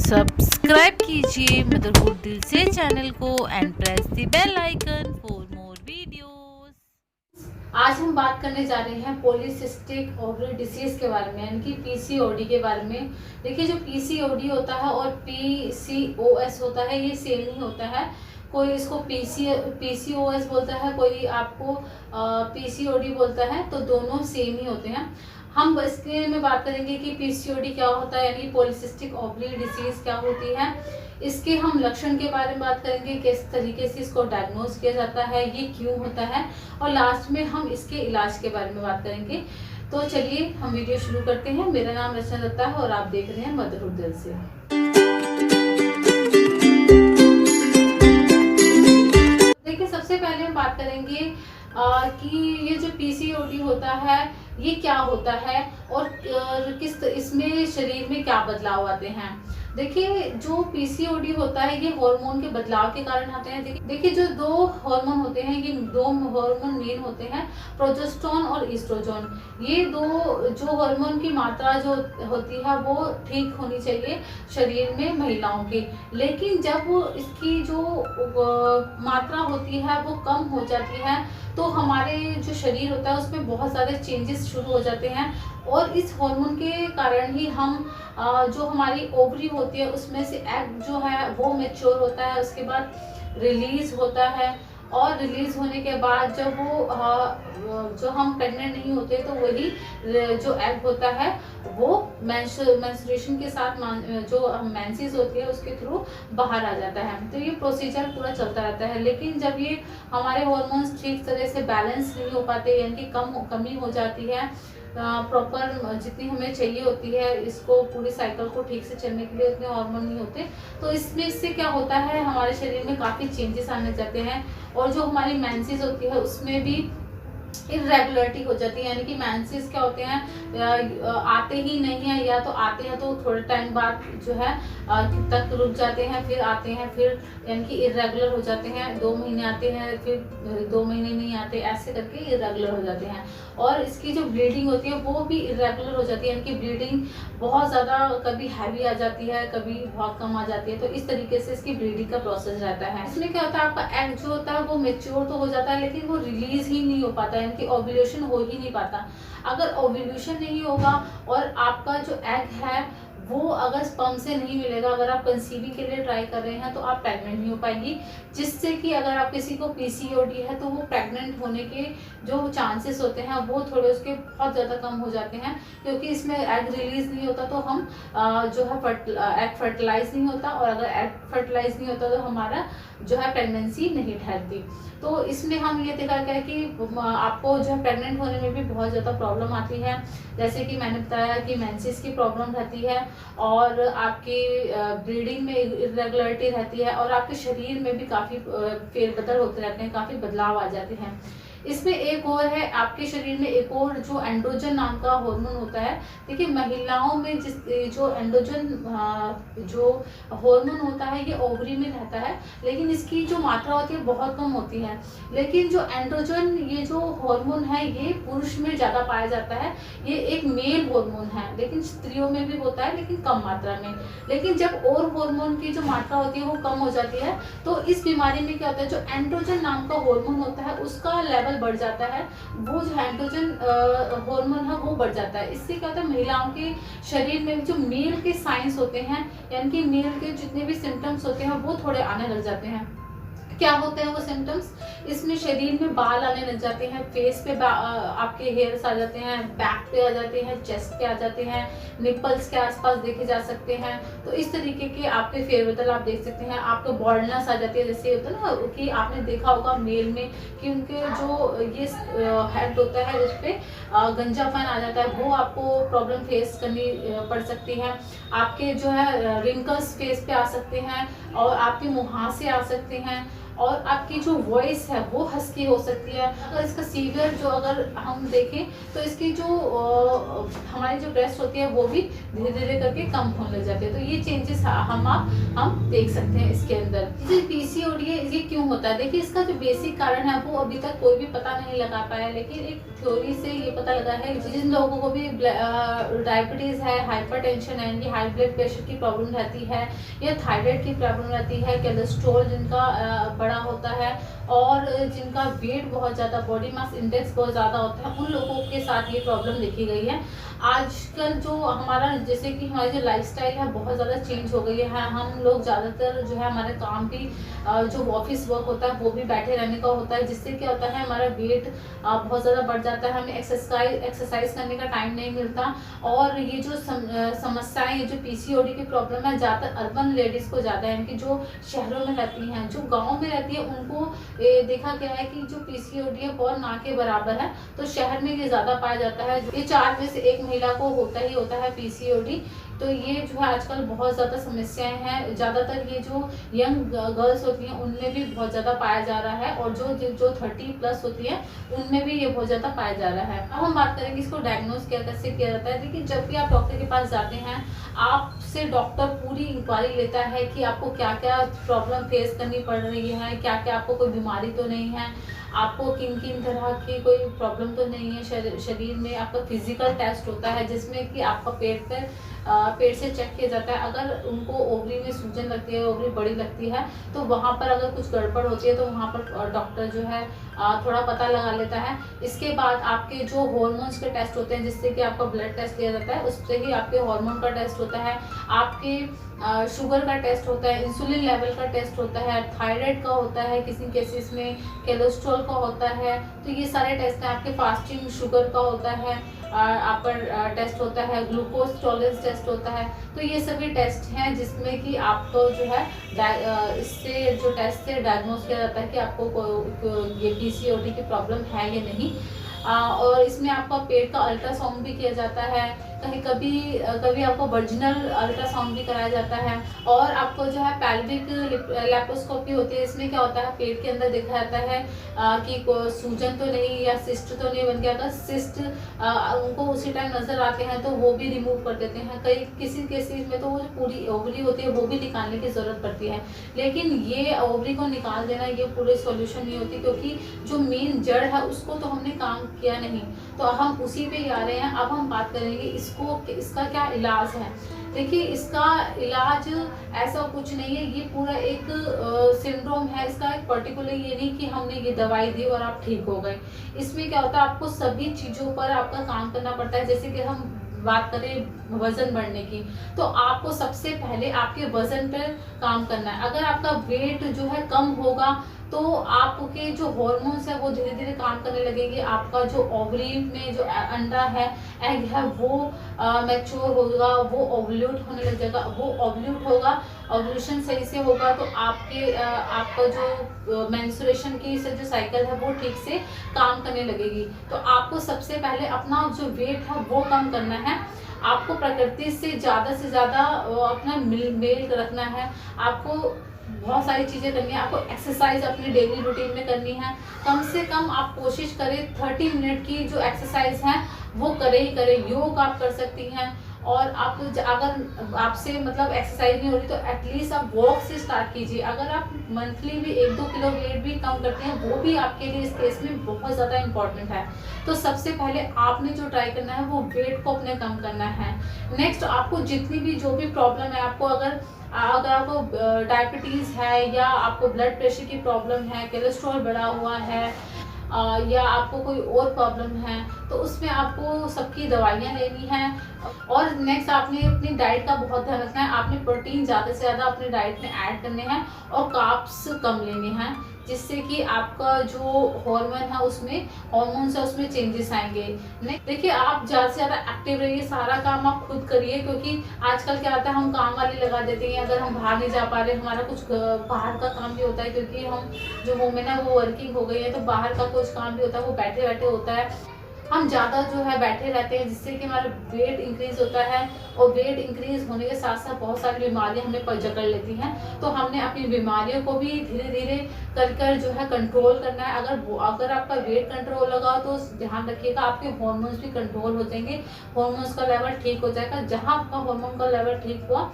Subscribe कीजिए motherhood दिल से चैनल को and press the bell icon for more videos. आज हम बात करने जा रहे हैं पॉलीसिस्टिक ओवरी डिसीज के बारे में, यानी कि पीसीओडी के बारे में। देखिए, जो पीसीओडी होता है और पीसीओएस होता है, ये सेम नहीं होता है। कोई इसको पीसीओएस बोलता है, कोई आपको पीसीओडी बोलता है, तो दोनों सेम ही होते हैं। हम इसके में बात करेंगे कि पीसीओडी क्या होता है, यानी पॉलीसिस्टिक ओवरी डिसीज क्या होती है। इसके हम लक्षण के बारे में बात करेंगे, किस तरीके से इसको डायग्नोज किया जाता है, ये क्यों होता है, और लास्ट में हम इसके इलाज के बारे में बात करेंगे। तो चलिए हम वीडियो शुरू करते हैं। मेरा नाम रचना दत्ता है और आप देख रहे हैं मदरहुड दिल से। देखिए, सबसे पहले हम बात करेंगे कि ये जो पीसीओडी होता है ये क्या होता है और किस इसमें शरीर में क्या बदलाव आते हैं। देखिए, जो पीसीओडी होता है ये हार्मोन के बदलाव के कारण आते हैं। देखिए, जो दो हार्मोन होते हैं, ये दो हार्मोन मेन होते हैं, प्रोजेस्टेरोन और ईस्ट्रोजन। ये दो जो हार्मोन की मात्रा जो होती है वो ठीक होनी चाहिए शरीर में महिलाओं की, लेकिन जब इसकी जो मात्रा होती है वो कम हो जाती है तो हमारे जो शरीर होता है उसमें बहुत सारे चेंजेस शुरू हो जाते हैं। और इस हार्मोन के कारण ही हम जो हमारी ओवरी होती है उसमें से एग जो है वो मैच्योर होता है, उसके बाद रिलीज होता है, और रिलीज होने के बाद जब वो जो हम प्रेग्नेंट नहीं होते तो वही जो एग होता है वो मेंस्ट्रुएशन के साथ जो मेंसेस होती है उसके थ्रू बाहर आ जाता है। तो ये प्रोसीजर पूरा चलता रहता है, लेकिन जब ये हमारे हार्मोन्स ठीक तरह से बैलेंस नहीं हो पाते, यानी कि कमी हो जाती है, प्रॉपर जितनी हमें चाहिए होती है इसको पूरी साइकिल को ठीक से चलने के लिए उतने हार्मोन नहीं होते, तो इससे क्या होता है हमारे शरीर में काफ़ी चेंजेस आने जाते हैं। और जो हमारी मेंसेस होती है उसमें भी इरेगुलरिटी हो जाती है, यानी कि मेंसेस क्या होते हैं, आते ही नहीं है, या तो आते हैं तो थोड़े टाइम बाद जो है तक रुक जाते हैं, फिर आते हैं, फिर यानी कि इरेगुलर हो जाते हैं। 2 महीने आते हैं, फिर 2 महीने नहीं आते, ऐसे करके इरेगुलर हो जाते हैं। और इसकी जो ब्लीडिंग होती है वो भी इरेगुलर हो जाती है, यानी कि ब्लीडिंग बहुत ज़्यादा कभी हैवी आ जाती है, कभी बहुत कम आ जाती है। तो इस तरीके से इसकी ब्लीडिंग का प्रोसेस रहता है। इसमें क्या होता है, आपका एग जो होता है वो मेच्योर तो हो जाता है, लेकिन वो रिलीज ही नहीं हो पाता, यानी कि ओव्यूलेशन हो ही नहीं पाता। अगर ओव्यूलेशन नहीं होगा और आपका जो एग है वो अगर स्पर्म से नहीं मिलेगा, अगर आप कंसीविंग के लिए ट्राई कर रहे हैं तो आप प्रेग्नेंट नहीं हो पाएंगी, जिससे कि अगर आप किसी को पीसीओडी है तो वो प्रेग्नेंट होने के जो चांसेस होते हैं वो थोड़े उसके बहुत ज़्यादा कम हो जाते हैं, क्योंकि इसमें एग रिलीज नहीं होता तो हम जो है एग फर्टिलाइज नहीं होता, और अगर एग फर्टिलाइज नहीं होता तो हमारा जो है प्रेगनेंसी नहीं ठहरती। तो इसमें हम ये देखा गया कि आपको जो है प्रेग्नेंट होने में भी बहुत ज़्यादा प्रॉब्लम आती है, जैसे कि मैंने बताया कि मेंसेस की प्रॉब्लम रहती है, और आपकी ब्लीडिंग में इरेगुलरिटी रहती है, और आपके शरीर में भी काफ़ी फेरबदल होते रहते हैं, काफ़ी बदलाव आ जाते हैं। इसमें एक और है, आपके शरीर में एक और जो एंड्रोजन नाम का हार्मोन होता है। देखिए, महिलाओं में जो एंड्रोजन जो हार्मोन होता है ये ओवरी में रहता है, लेकिन इसकी जो मात्रा होती है बहुत कम होती है। लेकिन जो एंड्रोजन ये जो हार्मोन है ये पुरुष में ज़्यादा पाया जाता है, ये एक मेल हार्मोन है, लेकिन स्त्रियों में भी होता है लेकिन कम मात्रा में। लेकिन जब और हार्मोन की जो मात्रा होती है वो कम हो जाती है तो इस बीमारी में क्या होता है, जो एंड्रोजन नाम का हार्मोन होता है उसका लेवल बढ़ जाता है, वो जो एंड्रोजन हार्मोन है वो बढ़ जाता है। इससे क्या होता है, महिलाओं के शरीर में जो मेल के साइंस होते हैं, यानी कि मेल के जितने भी सिम्टम्स होते हैं वो थोड़े आने लग जाते हैं। क्या होते हैं वो सिम्टम्स, इसमें शरीर में बाल आने लग जाते हैं, फेस पे आपके हेयर्स आ जाते हैं, बैक पे आ जाते हैं, चेस्ट पे आ जाते हैं, निपल्स के आसपास देखे जा सकते हैं। तो इस तरीके के आपके फेरबदल आप देख सकते हैं। आपको बॉल्डनेस आ जाती है, जैसे होता है ना कि आपने देखा होगा मेल में कि उनके जो ये हेड होता है उस पर गंजापन आ जाता है, वो आपको प्रॉब्लम फेस करनी पड़ सकती है। आपके जो है रिंकल्स फेस पे आ सकते हैं, और आपके मुहासे आ सकते हैं, और आपकी जो वॉइस है वो हस्की हो सकती है। अगर इसका सीवियर जो अगर हम देखें तो इसकी जो हमारी जो ब्रेस्ट होती है वो भी धीरे धीरे करके कम होने लग जाती है। तो ये चेंजेस हम देख सकते हैं इसके अंदर। ये पीसीओडी है, ये क्यों होता है? देखिए, इसका जो बेसिक कारण है वो अभी तक कोई भी पता नहीं लगा पाया, लेकिन एक थ्योरी से ये पता लगा है जिन लोगों को भी डायबिटीज है, हाइपरटेंशन है, इनकी हाई ब्लड प्रेशर की प्रॉब्लम रहती है, या थायराइड की प्रॉब्लम रहती है, कोलेस्ट्रॉल जिनका बड़ा होता है, और जिनका वेट बहुत ज़्यादा, बॉडी मास इंडेक्स बहुत ज़्यादा होता है, उन लोगों के साथ ये प्रॉब्लम देखी गई है। आजकल जो हमारा, जैसे कि हमारी जो लाइफस्टाइल है बहुत ज़्यादा चेंज हो गई है। हम लोग ज़्यादातर जो है हमारे काम भी जो ऑफिस वर्क होता है वो भी बैठे रहने का होता है, जिससे क्या होता है हमारा वेट बहुत ज़्यादा बढ़ जाता है, हमें एक्सरसाइज करने का टाइम नहीं मिलता। और ये जो समस्याएं, ये जो पीसीओडी की प्रॉब्लम है, ज़्यादातर अर्बन लेडीज़ को ज़्यादा है, इनकी जो शहरों में रहती हैं, जो गाँव में रहती है उनको देखा गया है कि जो पीसीओडी है बहुत ना के बराबर है, तो शहर में ये ज़्यादा पाया जाता है। ये 4 में से 1 महिला को होता ही होता है पीसीओडी। तो ये जो है आजकल बहुत ज़्यादा समस्याएं हैं, ज़्यादातर ये जो यंग गर्ल्स होती हैं उनमें भी बहुत ज़्यादा पाया जा रहा है, और जो 30+ होती है उनमें भी ये बहुत ज़्यादा पाया जा रहा है। अब हम बात करेंगे इसको डायग्नोज कैसे किया जाता है। देखिए, जब भी आप डॉक्टर के पास जाते हैं, आपसे डॉक्टर पूरी इंक्वायरी लेता है कि आपको क्या क्या प्रॉब्लम फेस करनी पड़ रही है, क्या क्या आपको कोई बीमारी तो नहीं है, आपको किन किन तरह की कोई प्रॉब्लम तो नहीं है शरीर में। आपका फिजिकल टेस्ट होता है जिसमें कि आपका पेट से चेक किया जाता है। अगर उनको ओवरी में सूजन लगती है, ओवरी बड़ी लगती है, तो वहाँ पर अगर कुछ गड़बड़ होती है तो वहाँ पर डॉक्टर जो है थोड़ा पता लगा लेता है। इसके बाद आपके जो हार्मोन्स के टेस्ट होते हैं, जिससे कि आपका ब्लड टेस्ट लिया जाता है, उससे ही आपके हार्मोन का टेस्ट होता है, आपके शुगर का टेस्ट होता है, इंसुलिन लेवल का टेस्ट होता है, थायराइड का होता है, किसी केसेस में कोलेस्ट्रॉल का होता है। तो ये सारे टेस्ट हैं। आपके फास्टिंग शुगर का होता है, अपर टेस्ट होता है, ग्लूकोज टॉलरेंस टेस्ट होता है। तो ये सभी टेस्ट हैं जिसमें कि आपको जो है इससे जो टेस्ट से डायग्नोज किया जाता है कि आपको ये पीसीओडी की प्रॉब्लम है या नहीं। और इसमें आपका पेट का अल्ट्रासाउंड भी किया जाता है, कभी आपको वर्जिनल अल्ट्रासाउंड भी कराया जाता है, और आपको जो है पेल्विक लैप्रोस्कोपी होती है। इसमें क्या होता है, पेट के अंदर देखा जाता है कि सूजन तो नहीं या सिस्ट तो नहीं बन गया। अगर सिस्ट उनको उसी टाइम नजर आते हैं तो वो भी रिमूव कर देते हैं। किसी केसेस में तो वो जो पूरी ओवरी होती है वो भी निकालने की जरूरत पड़ती है, लेकिन ये ओवरी को निकाल देना ये पूरे सॉल्यूशन नहीं होती, क्योंकि जो मेन जड़ है उसको तो हमने काम किया नहीं, तो हम उसी पे आ रहे हैं। अब हम बात करेंगे इसका क्या इलाज है। देखिए, इसका इलाज ऐसा कुछ नहीं है, ये पूरा एक सिंड्रोम है। इसका एक पर्टिकुलर ये नहीं कि हमने ये दवाई दी और आप ठीक हो गए। इसमें क्या होता है, आपको सभी चीज़ों पर आपका काम करना पड़ता है। जैसे कि हम बात करें वजन बढ़ने की, तो आपको सबसे पहले आपके वजन पर काम करना है। अगर आपका वेट जो है कम होगा तो आपके जो हॉर्मोन्स है वो धीरे धीरे काम करने लगेंगे। आपका जो ओवरी में जो अंडा है, एग है, वो मैच्योर होगा, वो ओवल्यूट होने लग जाएगा। वो ओवल्यूट होगा, ओवल्यूशन सही से होगा तो आपका जो मेंस्ट्रुएशन की जो साइकिल है वो ठीक से काम करने लगेगी। तो आपको सबसे पहले अपना जो वेट है वो कम करना है। आपको प्रकृति से ज़्यादा अपना मेल रखना है। आपको बहुत सारी चीज़ें करनी है। आपको एक्सरसाइज अपनी डेली रूटीन में करनी है। कम से कम आप कोशिश करें 30 मिनट की जो एक्सरसाइज है वो करें ही करें। योग आप कर सकती हैं, और आप अगर आपसे मतलब एक्सरसाइज नहीं हो रही तो एटलीस्ट आप वॉक से स्टार्ट कीजिए। अगर आप मंथली भी 1-2 किलो वेट भी कम करते हैं वो भी आपके लिए इस केस में बहुत ज़्यादा इम्पोर्टेंट है। तो सबसे पहले आपने जो ट्राई करना है वो वेट को अपने कम करना है। नेक्स्ट, आपको जितनी भी जो भी प्रॉब्लम है, आपको अगर आपको डायबिटीज़ है, या आपको ब्लड प्रेशर की प्रॉब्लम है, कोलेस्ट्रॉल बढ़ा हुआ है, या आपको कोई और प्रॉब्लम है, तो उसमें आपको सबकी दवाइयाँ लेनी हैं। और नेक्स्ट, आपने अपनी डाइट का बहुत ध्यान रखना है। आपने प्रोटीन ज़्यादा से ज़्यादा अपनी डाइट में ऐड करने हैं, और कार्ब्स कम लेने हैं, जिससे कि आपका जो हार्मोन है उसमें चेंजेस आएंगे। देखिए, आप ज़्यादा से ज़्यादा एक्टिव रहिए, सारा काम आप खुद करिए, क्योंकि आजकल क्या होता है हम काम वाली लगा देते हैं। अगर हम बाहर नहीं जा पा रहे, हमारा कुछ बाहर का काम भी होता है, क्योंकि हम जो वुमेन है वो वर्किंग हो गई है, तो बाहर का कुछ काम भी होता है वो बैठे बैठे होता है। हम ज़्यादा जो है बैठे रहते हैं, जिससे कि हमारा वेट इंक्रीज होता है, और वेट इंक्रीज होने के साथ साथ बहुत सारी बीमारियां हमें जकड़ लेती हैं। तो हमने अपनी बीमारियों को भी धीरे धीरे कर जो है कंट्रोल करना है। अगर आपका वेट कंट्रोल होगा तो ध्यान रखिएगा आपके हार्मोन्स भी कंट्रोल हो जाएंगे, हार्मोन्स का लेवल ठीक हो जाएगा। जहाँ आपका हार्मोन का लेवल ठीक हुआ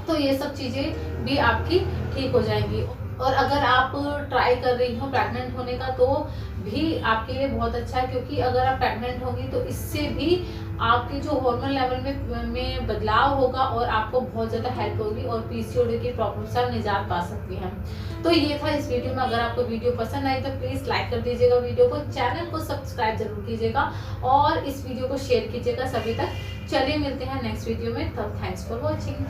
तो ये सब चीज़ें भी आपकी ठीक हो जाएंगी। और अगर आप ट्राई कर रही हो प्रेग्नेंट होने का तो भी आपके लिए बहुत अच्छा है, क्योंकि अगर आप प्रेग्नेंट होगी तो इससे भी आपके जो हार्मोन लेवल में बदलाव होगा और आपको बहुत ज़्यादा हेल्प होगी और पीसीओडी की प्रॉब्लम से आप निजात पा सकती हैं। तो ये था इस वीडियो में। अगर आपको वीडियो पसंद आई तो प्लीज़ लाइक कर दीजिएगा वीडियो को, चैनल को सब्सक्राइब जरूर कीजिएगा और इस वीडियो को शेयर कीजिएगा सभी तक। चलिए मिलते हैं नेक्स्ट वीडियो में, तब थैंक्स फॉर वॉचिंग।